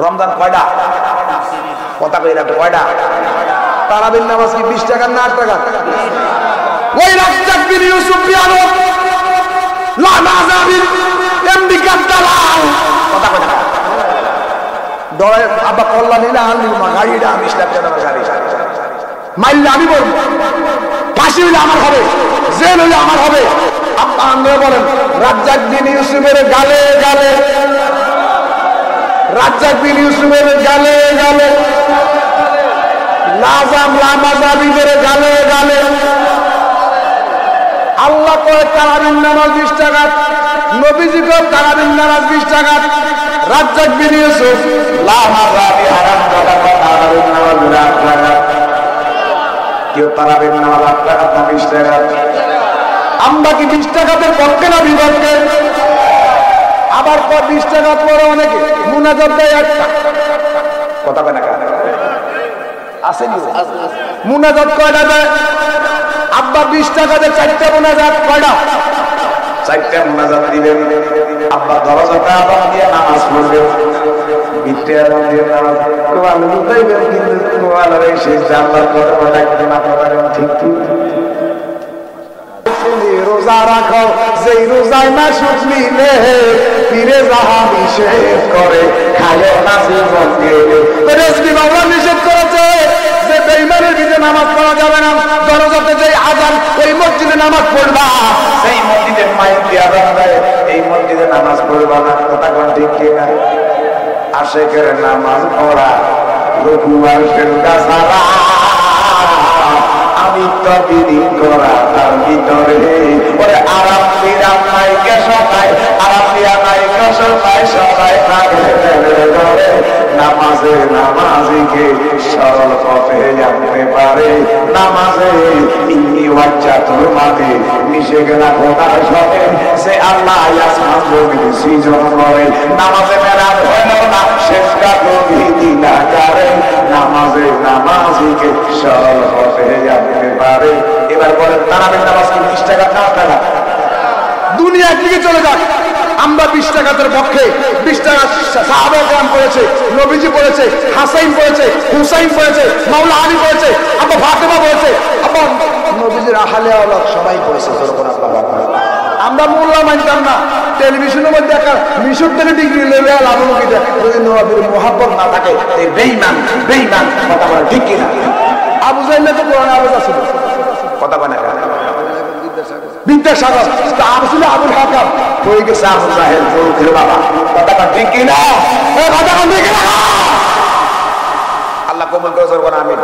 রমজান কয়টা কথা কই রাখো কয়টা তারাবির নামাজ কি 20 টাকা না 8 টাকা ওই রাজ্জাক বিন ইউসুফ বিয়ানো লা নাযাবিল এমডি কাদ্দালাল কথা কই না ডরে আবা কল্লা নিলা আনলি মা গাড়িটা আমি ইসলাম জানার গাড়ি মাইল্লা আমি বলবো ফাঁসি হইলে আমার হবে জেল হইলে আমার হবে আপনি বলেন রাজ্জাক বিন ইউসুফের গালে গালে রাজ্জাক বিন ইউসুফের গালে গালে লাজাম লামাজাবিদের গালে গালে আল্লাহ কয় তারাবির নামাজ 20 টাকা নবীজি কয় তারাবির নামাজ 20 টাকা রাজ্জাক বিন ইউসুফ লামাজাবি হারাম কথা তারাবির নামাজ 8 টাকা কেউ তারাবির নামাজ 8 টাকা না 20 টাকা আমরা কি 20 টাকাতে পক্ষে না বিপক্ষে আবার 20 টাকা পরে অনেকে মুনাজাত দেয় একটা কথা কয় না আসেনি মুনাজাত কয়টা দেয় আব্বা 20 টাকাতে 4টা মুনাজাত কয়টা 4টা মুনাজাত দিবেন আব্বা দরজাটা আবার দিয়ে নামাজ পড়বেন বিটের দিয়ে নামাজ কোয়াল লুটাইবেন কিন্তু কোয়ালের শেষ জানলার পরে বলা কি না করেন ঠিক ঠিক রোজা রাখো যেই রোজায় না সুদ নিলে পীরে যাহা নিষেধ করে খায়ো না জীবনকে রেজকি বাবা নিষেধ করেছে যে বেঈমানের বিরুদ্ধে নামাজ পড়া যাবে না দরজাতে যেই আযান ওই মসজিদে নামাজ পড়বা সেই মসজিদে মাইক দিয়া দেয় এই মসজিদে নামাজ পড়বা না কথা কোন ঠিক কি না আশিকের নামাজ পড়া রুকু আর সিজদা সারা আমি তো বিধি করা তার ভিতরে ওরে আরাম বিরাম নাই কে সবাই আরাম দিয়া নাই কে সবাই সবাই থাকে ধরে নামাজে নামাজিকে সরল পথে আনতে পারে নামাজে ইন্নি ওয়াজ্জাতুল মাদি মিশে গেলা খোদার সাথে সে আল্লাহ আসমান জমিন সৃজন করে নামাজে মেরাজ হলো না শেষটা কবি দিনা করে নামাজে নামাজিকে সরল পথে আনতে পারে এবার বলেন তারাবির নামাজ কি 20 টাকা না টাকা দুনিয়া দিকে চলে যাক আমরা 20 টাকার পক্ষে 20 টাকা সাহাবা کرام করেছে নবীজি পড়েছে হাসাইন পড়েছে হুসাইন পড়েছে মাওলা আলী পড়েছে আব্বা ফাতেমা পড়েছে আব্বা নবীজির আহলে আওলাদ সবাই পড়েছে যখন আল্লাহ আমরা মোল্লা মানতাম না টেলিভিশনের মধ্যে একটা মিশর থেকে ডিগ্রি লেভেল আলমগীর যদি নবীর মোহাব্বত না থাকে এই বেঈমান কথা বলা ঠিক কি না আবু জাহেল তো কোরআনে আওয়াজ আছে কথা বলে না বিদ্যাসাগর আবু ছিল আবুল হাকাম হয়ে গেছে আবু জাহেল বলছিল বাবা কথা ঠিক কি না কথা ঠিক কি না আল্লাহ কবুল করে আমিন